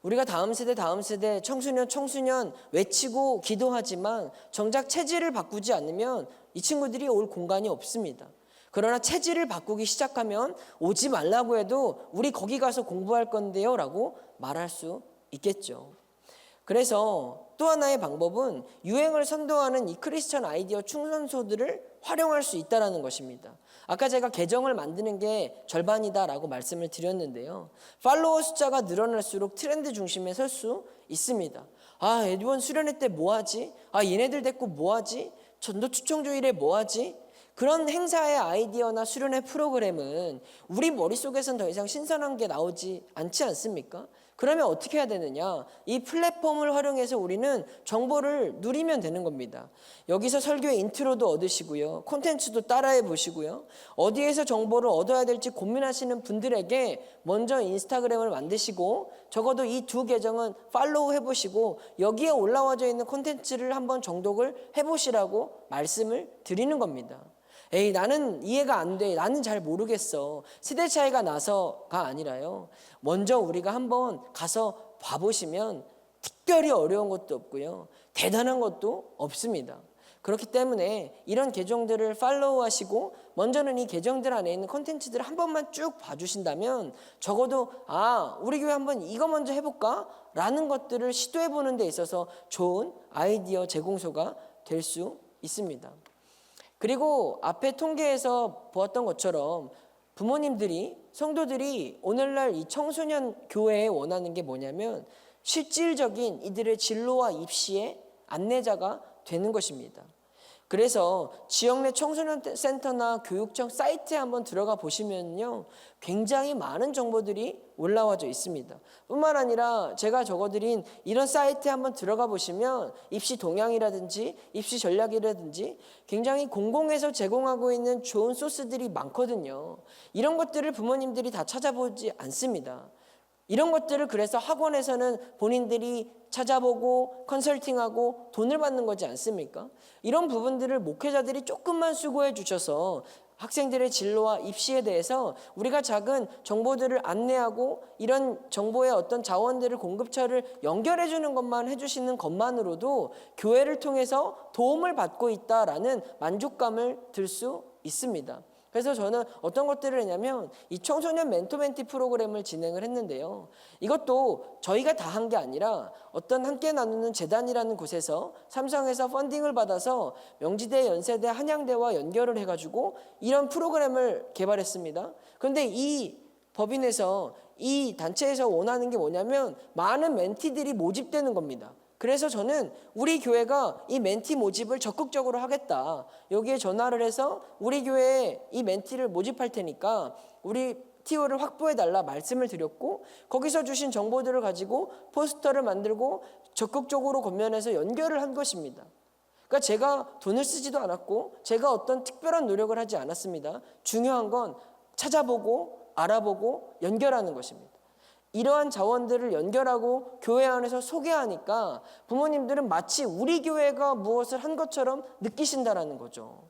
우리가 다음 세대 청소년 외치고 기도하지만 정작 체질을 바꾸지 않으면 이 친구들이 올 공간이 없습니다. 그러나 체질을 바꾸기 시작하면 오지 말라고 해도 우리 거기 가서 공부할 건데요 라고 말할 수 있겠죠. 그래서 또 하나의 방법은 유행을 선도하는 이 크리스천 아이디어 충전소들을 활용할 수 있다는 것입니다. 아까 제가 계정을 만드는 게 절반이다라고 말씀을 드렸는데요. 팔로워 숫자가 늘어날수록 트렌드 중심에 설 수 있습니다. 아, 이번 수련회 때 뭐하지? 아, 얘네들 데리고 뭐하지? 전도 추청주일에 뭐하지? 그런 행사의 아이디어나 수련회 프로그램은 우리 머릿속에선 더 이상 신선한 게 나오지 않지 않습니까? 그러면 어떻게 해야 되느냐? 이 플랫폼을 활용해서 우리는 정보를 누리면 되는 겁니다. 여기서 설교의 인트로도 얻으시고요. 콘텐츠도 따라해 보시고요. 어디에서 정보를 얻어야 될지 고민하시는 분들에게 먼저 인스타그램을 만드시고 적어도 이 두 계정은 팔로우 해보시고 여기에 올라와져 있는 콘텐츠를 한번 정독을 해보시라고 말씀을 드리는 겁니다. 에이, 나는 이해가 안 돼. 나는 잘 모르겠어. 세대 차이가 나서가 아니라요. 먼저 우리가 한번 가서 봐보시면 특별히 어려운 것도 없고요. 대단한 것도 없습니다. 그렇기 때문에 이런 계정들을 팔로우하시고 먼저는 이 계정들 안에 있는 콘텐츠들을 한 번만 쭉 봐주신다면 적어도 우리 교회 한번 이거 먼저 해볼까? 라는 것들을 시도해보는 데 있어서 좋은 아이디어 제공소가 될 수 있습니다. 그리고 앞에 통계에서 보았던 것처럼 부모님들이, 성도들이 오늘날 이 청소년 교회에 원하는 게 뭐냐면 실질적인 이들의 진로와 입시의 안내자가 되는 것입니다. 그래서 지역 내 청소년 센터나 교육청 사이트에 한번 들어가 보시면요, 굉장히 많은 정보들이 올라와져 있습니다. 뿐만 아니라 제가 적어드린 이런 사이트에 한번 들어가 보시면 입시 동향이라든지 입시 전략이라든지 굉장히 공공에서 제공하고 있는 좋은 소스들이 많거든요. 이런 것들을 부모님들이 다 찾아보지 않습니다. 이런 것들을 그래서 학원에서는 본인들이 찾아보고 컨설팅하고 돈을 받는 거지 않습니까? 이런 부분들을 목회자들이 조금만 수고해 주셔서 학생들의 진로와 입시에 대해서 우리가 작은 정보들을 안내하고 이런 정보의 어떤 자원들을 공급처를 연결해 주는 것만 해주시는 것만으로도 교회를 통해서 도움을 받고 있다라는 만족감을 들 수 있습니다. 그래서 저는 어떤 것들을 했냐면 이 청소년 멘토 멘티 프로그램을 진행을 했는데요. 이것도 저희가 다 한 게 아니라 어떤 함께 나누는 재단이라는 곳에서 삼성에서 펀딩을 받아서 명지대, 연세대, 한양대와 연결을 해가지고 이런 프로그램을 개발했습니다. 그런데 이 법인에서 이 단체에서 원하는 게 뭐냐면 많은 멘티들이 모집되는 겁니다. 그래서 저는 우리 교회가 이 멘티 모집을 적극적으로 하겠다. 여기에 전화를 해서 우리 교회에 이 멘티를 모집할 테니까 우리 TO를 확보해달라 말씀을 드렸고, 거기서 주신 정보들을 가지고 포스터를 만들고 적극적으로 권면해서 연결을 한 것입니다. 그러니까 제가 돈을 쓰지도 않았고 제가 어떤 특별한 노력을 하지 않았습니다. 중요한 건 찾아보고 알아보고 연결하는 것입니다. 이러한 자원들을 연결하고 교회 안에서 소개하니까 부모님들은 마치 우리 교회가 무엇을 한 것처럼 느끼신다라는 거죠.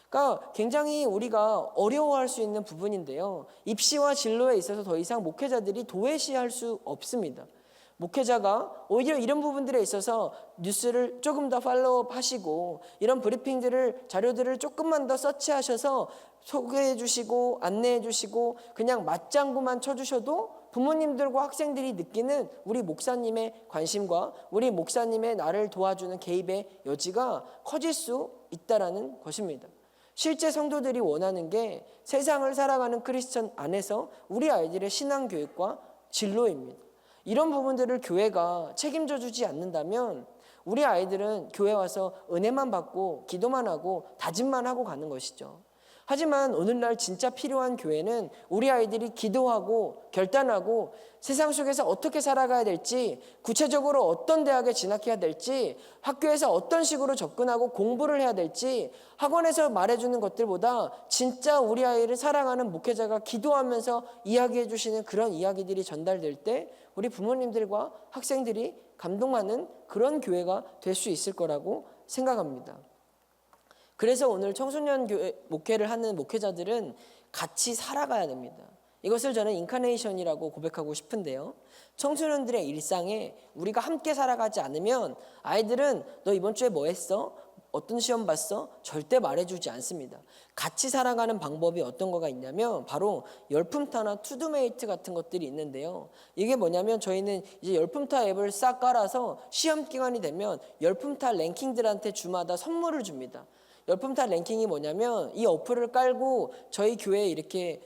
그러니까 굉장히 우리가 어려워할 수 있는 부분인데요. 입시와 진로에 있어서 더 이상 목회자들이 도외시할 수 없습니다. 목회자가 오히려 이런 부분들에 있어서 뉴스를 조금 더 팔로우업 하시고 이런 브리핑들을, 자료들을 조금만 더 서치하셔서 소개해 주시고 안내해 주시고 그냥 맞장구만 쳐주셔도 부모님들과 학생들이 느끼는 우리 목사님의 관심과 우리 목사님의 나를 도와주는 개입의 여지가 커질 수 있다라는 것입니다. 실제 성도들이 원하는 게 세상을 살아가는 크리스천 안에서 우리 아이들의 신앙교육과 진로입니다. 이런 부분들을 교회가 책임져 주지 않는다면 우리 아이들은 교회 와서 은혜만 받고 기도만 하고 다짐만 하고 가는 것이죠. 하지만 오늘날 진짜 필요한 교회는 우리 아이들이 기도하고 결단하고 세상 속에서 어떻게 살아가야 될지, 구체적으로 어떤 대학에 진학해야 될지, 학교에서 어떤 식으로 접근하고 공부를 해야 될지 학원에서 말해주는 것들보다 진짜 우리 아이를 사랑하는 목회자가 기도하면서 이야기해 주시는 그런 이야기들이 전달될 때 우리 부모님들과 학생들이 감동하는 그런 교회가 될 수 있을 거라고 생각합니다. 그래서 오늘 청소년 교회 목회를 하는 목회자들은 같이 살아가야 됩니다. 이것을 저는 인카네이션이라고 고백하고 싶은데요. 청소년들의 일상에 우리가 함께 살아가지 않으면 아이들은 너 이번 주에 뭐 했어? 어떤 시험 봤어? 절대 말해주지 않습니다. 같이 살아가는 방법이 어떤 거가 있냐면 바로 열품타나 투두메이트 같은 것들이 있는데요. 이게 뭐냐면 저희는 이제 열품타 앱을 싹 깔아서 시험 기간이 되면 열품타 랭킹들한테 주마다 선물을 줍니다. 열품타 랭킹이 뭐냐면 이 어플을 깔고 저희 교회에 이렇게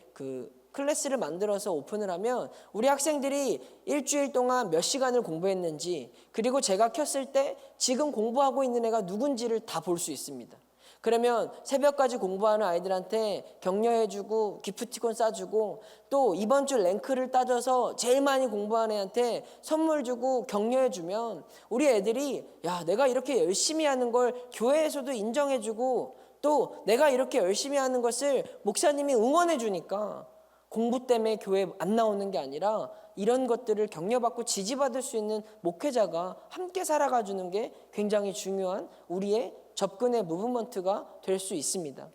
클래스를 만들어서 오픈을 하면 우리 학생들이 일주일 동안 몇 시간을 공부했는지, 그리고 제가 켰을 때 지금 공부하고 있는 애가 누군지를 다 볼 수 있습니다. 그러면 새벽까지 공부하는 아이들한테 격려해주고 기프티콘 싸주고, 또 이번 주 랭크를 따져서 제일 많이 공부한 애한테 선물 주고 격려해주면 우리 애들이 야, 내가 이렇게 열심히 하는 걸 교회에서도 인정해주고 또 내가 이렇게 열심히 하는 것을 목사님이 응원해주니까 공부 때문에 교회 안 나오는 게 아니라 이런 것들을 격려받고 지지받을 수 있는 목회자가 함께 살아가 주는 게 굉장히 중요한 우리의 접근의 무브먼트가 될 수 있습니다.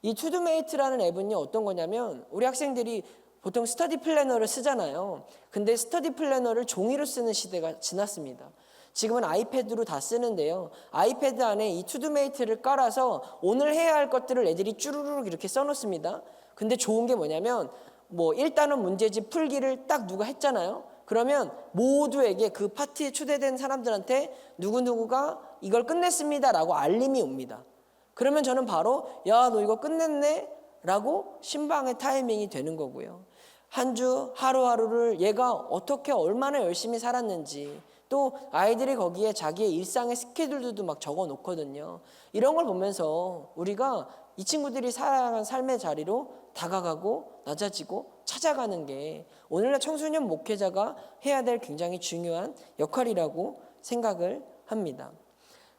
이 투두메이트라는 앱은요, 어떤 거냐면 우리 학생들이 보통 스터디 플래너를 쓰잖아요. 근데 스터디 플래너를 종이로 쓰는 시대가 지났습니다. 지금은 아이패드로 다 쓰는데요. 아이패드 안에 이 투두메이트를 깔아서 오늘 해야 할 것들을 애들이 쭈루룩 이렇게 써놓습니다. 근데 좋은 게 뭐냐면 뭐 1단원 문제집 풀기를 딱 누가 했잖아요. 그러면 모두에게 그 파티에 초대된 사람들한테 누구누구가 이걸 끝냈습니다 라고 알림이 옵니다. 그러면 저는 바로 야, 너 이거 끝냈네? 라고 신방의 타이밍이 되는 거고요. 한 주 하루하루를 얘가 어떻게 얼마나 열심히 살았는지, 또 아이들이 거기에 자기의 일상의 스케줄들도 막 적어 놓거든요. 이런 걸 보면서 우리가 이 친구들이 살아가는 삶의 자리로 다가가고 낮아지고 찾아가는 게 오늘날 청소년 목회자가 해야 될 굉장히 중요한 역할이라고 생각을 합니다.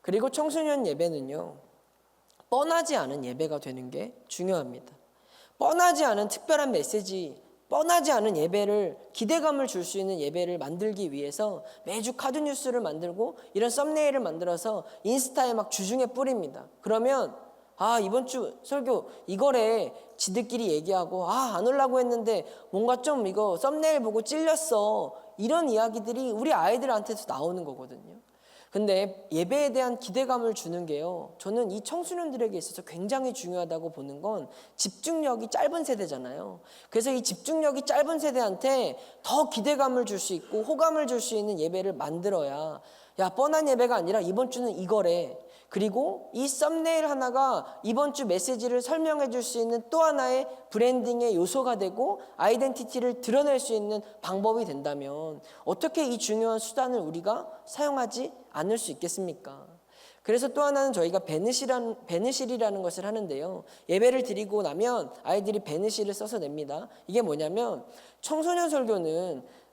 그리고 청소년 예배는요, 뻔하지 않은 예배가 되는 게 중요합니다. 뻔하지 않은 특별한 메시지, 뻔하지 않은 예배를, 기대감을 줄 수 있는 예배를 만들기 위해서 매주 카드 뉴스를 만들고 이런 썸네일을 만들어서 인스타에 막 주중에 뿌립니다. 그러면 이번 주 설교 이거래 지들끼리 얘기하고 안 오려고 했는데 뭔가 좀 이거 썸네일 보고 찔렸어, 이런 이야기들이 우리 아이들한테서 나오는 거거든요. 근데 예배에 대한 기대감을 주는 게요, 저는 이 청소년들에게 있어서 굉장히 중요하다고 보는 건 집중력이 짧은 세대잖아요. 그래서 이 집중력이 짧은 세대한테 더 기대감을 줄 수 있고 호감을 줄 수 있는 예배를 만들어야, 야, 뻔한 예배가 아니라 이번 주는 이거래, 그리고 이 썸네일 하나가 이번 주 메시지를 설명해 줄 수 있는 또 하나의 브랜딩의 요소가 되고 아이덴티티를 드러낼 수 있는 방법이 된다면 어떻게 이 중요한 수단을 우리가 사용하지 않을 수 있겠습니까? 그래서 또 하나는 저희가 베느실이라는 것을 하는데요. 예배를 드리고 나면 아이들이 베느실을 써서 냅니다. 이게 뭐냐면 청소년 설교는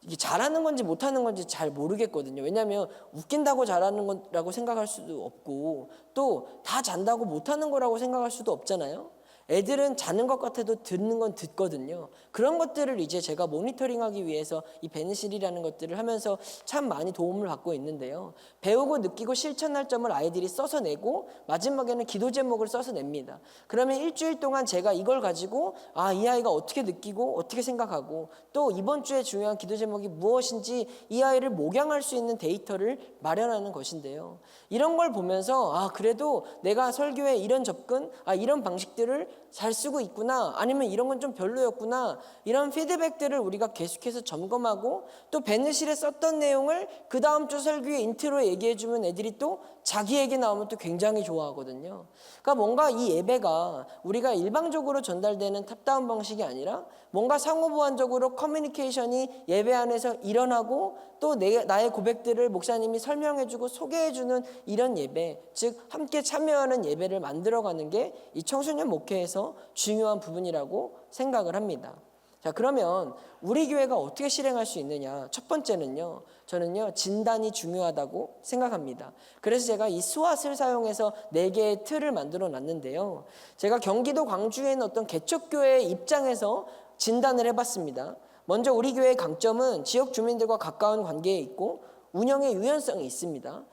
이게 잘하는 건지 못하는 건지 잘 모르겠거든요. 왜냐하면 웃긴다고 잘하는 거라고 생각할 수도 없고 또 다 잔다고 못하는 거라고 생각할 수도 없잖아요. 애들은 자는 것 같아도 듣는 건 듣거든요. 그런 것들을 이제 제가 모니터링하기 위해서 이 베느실이라는 것들을 하면서 참 많이 도움을 받고 있는데요. 배우고 느끼고 실천할 점을 아이들이 써서 내고 마지막에는 기도 제목을 써서 냅니다. 그러면 일주일 동안 제가 이걸 가지고 이 아이가 어떻게 느끼고 어떻게 생각하고 또 이번 주에 중요한 기도 제목이 무엇인지 이 아이를 목양할 수 있는 데이터를 마련하는 것인데요. 이런 걸 보면서 그래도 내가 설교에 이런 접근, 이런 방식들을 잘 쓰고 있구나, 아니면 이런 건 좀 별로였구나, 이런 피드백들을 우리가 계속해서 점검하고 또 베느실에 썼던 내용을 그 다음 주 설교의 인트로에 얘기해주면 애들이 또 자기 얘기 나오면 또 굉장히 좋아하거든요. 그러니까 뭔가 이 예배가 우리가 일방적으로 전달되는 탑다운 방식이 아니라 뭔가 상호보완적으로 커뮤니케이션이 예배 안에서 일어나고 또 나의 고백들을 목사님이 설명해주고 소개해주는 이런 예배, 즉 함께 참여하는 예배를 만들어가는 게 이 청소년 목회에서 중요한 부분이라고 생각을 합니다. 자, 그러면 우리 교회가 어떻게 실행할 수 있느냐? 첫 번째는요, 저는요, 진단이 중요하다고 생각합니다. 그래서 제가 이 스왓을 사용해서 4개의 틀을 만들어 놨는데요. 제가 경기도 광주에 있는 어떤 개척교회 입장에서 진단을 해봤습니다. 먼저 우리 교회의 강점은 지역 주민들과 가까운 관계에 있고 운영의 유연성이 있습니다.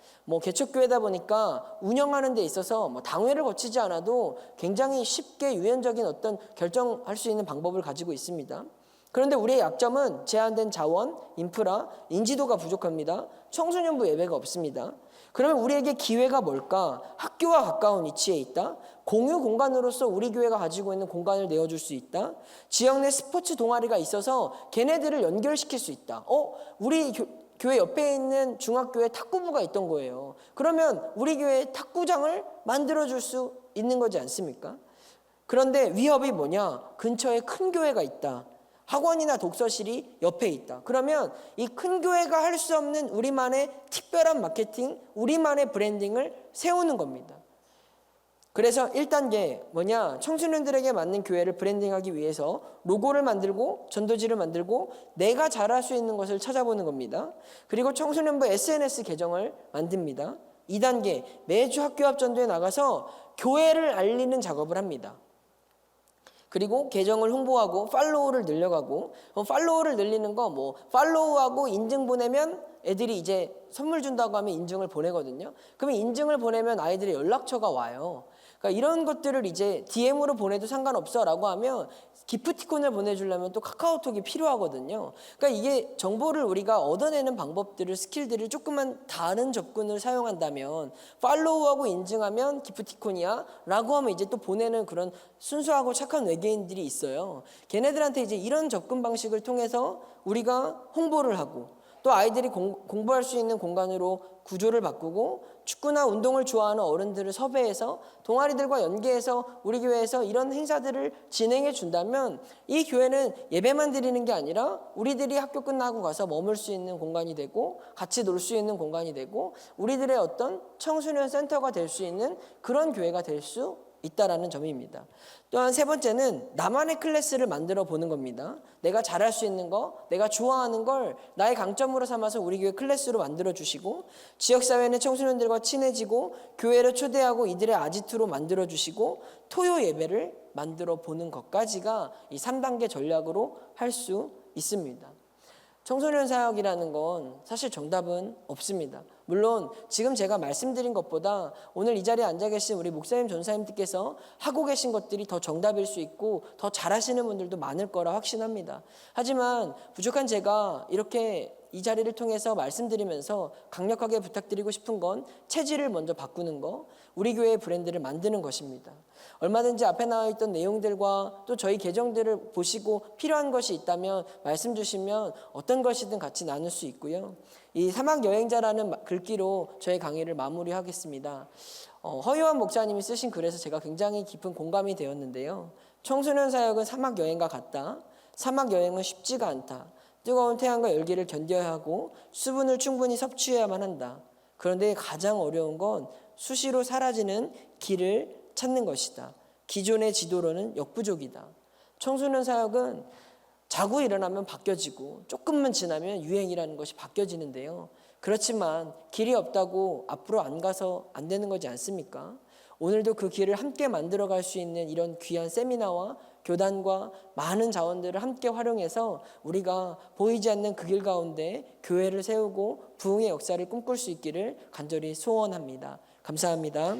개척교회다 보니까 운영하는 데 있어서 당회를 거치지 않아도 굉장히 쉽게 유연적인 어떤 결정할 수 있는 방법을 가지고 있습니다. 그런데 우리의 약점은 제한된 자원, 인프라, 인지도가 부족합니다. 청소년부 예배가 없습니다. 그러면 우리에게 기회가 뭘까? 학교와 가까운 위치에 있다. 공유 공간으로서 우리 교회가 가지고 있는 공간을 내어줄 수 있다. 지역 내 스포츠 동아리가 있어서 걔네들을 연결시킬 수 있다. 우리 교회 옆에 있는 중학교에 탁구부가 있던 거예요. 그러면 우리 교회에 탁구장을 만들어줄 수 있는 거지 않습니까? 그런데 위협이 뭐냐? 근처에 큰 교회가 있다. 학원이나 독서실이 옆에 있다. 그러면 이 큰 교회가 할 수 없는 우리만의 특별한 마케팅, 우리만의 브랜딩을 세우는 겁니다. 그래서 1단계 뭐냐? 청소년들에게 맞는 교회를 브랜딩하기 위해서 로고를 만들고 전도지를 만들고 내가 잘할 수 있는 것을 찾아보는 겁니다. 그리고 청소년부 SNS 계정을 만듭니다. 2단계 매주 학교 앞 전도에 나가서 교회를 알리는 작업을 합니다. 그리고 계정을 홍보하고 팔로우를 늘려가고, 팔로우를 늘리는 거 팔로우하고 인증 보내면 애들이 이제 선물 준다고 하면 인증을 보내거든요. 그러면 인증을 보내면 아이들의 연락처가 와요. 그러니까 이런 것들을 이제 DM으로 보내도 상관없어 라고 하면 기프티콘을 보내주려면 또 카카오톡이 필요하거든요. 그러니까 이게 정보를 우리가 얻어내는 방법들을, 스킬들을 조금만 다른 접근을 사용한다면 팔로우하고 인증하면 기프티콘이야 라고 하면 이제 또 보내는 그런 순수하고 착한 외계인들이 있어요. 걔네들한테 이제 이런 접근 방식을 통해서 우리가 홍보를 하고 또 아이들이 공부할 수 있는 공간으로 구조를 바꾸고 축구나 운동을 좋아하는 어른들을 섭외해서 동아리들과 연계해서 우리 교회에서 이런 행사들을 진행해 준다면 이 교회는 예배만 드리는 게 아니라 우리들이 학교 끝나고 가서 머물 수 있는 공간이 되고 같이 놀 수 있는 공간이 되고 우리들의 어떤 청소년 센터가 될 수 있는 그런 교회가 될 수 있다라는 점입니다. 또한 3번째는 나만의 클래스를 만들어 보는 겁니다. 내가 잘할 수 있는 거, 내가 좋아하는 걸 나의 강점으로 삼아서 우리 교회 클래스로 만들어 주시고 지역사회는 청소년들과 친해지고 교회를 초대하고 이들의 아지트로 만들어 주시고 토요 예배를 만들어 보는 것까지가 이 3단계 전략으로 할 수 있습니다. 청소년 사역이라는 건 사실 정답은 없습니다. 물론 지금 제가 말씀드린 것보다 오늘 이 자리에 앉아 계신 우리 목사님, 전사님들께서 하고 계신 것들이 더 정답일 수 있고 더 잘하시는 분들도 많을 거라 확신합니다. 하지만 부족한 제가 이렇게 이 자리를 통해서 말씀드리면서 강력하게 부탁드리고 싶은 건 체질을 먼저 바꾸는 거, 우리 교회의 브랜드를 만드는 것입니다. 얼마든지 앞에 나와 있던 내용들과 또 저희 계정들을 보시고 필요한 것이 있다면 말씀 주시면 어떤 것이든 같이 나눌 수 있고요. 이 사막 여행자라는 글귀로 저의 강의를 마무리하겠습니다. 허요한 목사님이 쓰신 글에서 제가 굉장히 깊은 공감이 되었는데요. 청소년 사역은 사막 여행과 같다. 사막 여행은 쉽지가 않다. 뜨거운 태양과 열기를 견뎌야 하고 수분을 충분히 섭취해야만 한다. 그런데 가장 어려운 건 수시로 사라지는 길을 찾는 것이다. 기존의 지도로는 역부족이다. 청소년 사역은 자고 일어나면 바뀌어지고 조금만 지나면 유행이라는 것이 바뀌어지는데요. 그렇지만 길이 없다고 앞으로 안 가서 안 되는 거지 않습니까? 오늘도 그 길을 함께 만들어갈 수 있는 이런 귀한 세미나와 교단과 많은 자원들을 함께 활용해서 우리가 보이지 않는 그 길 가운데 교회를 세우고 부흥의 역사를 꿈꿀 수 있기를 간절히 소원합니다. 감사합니다.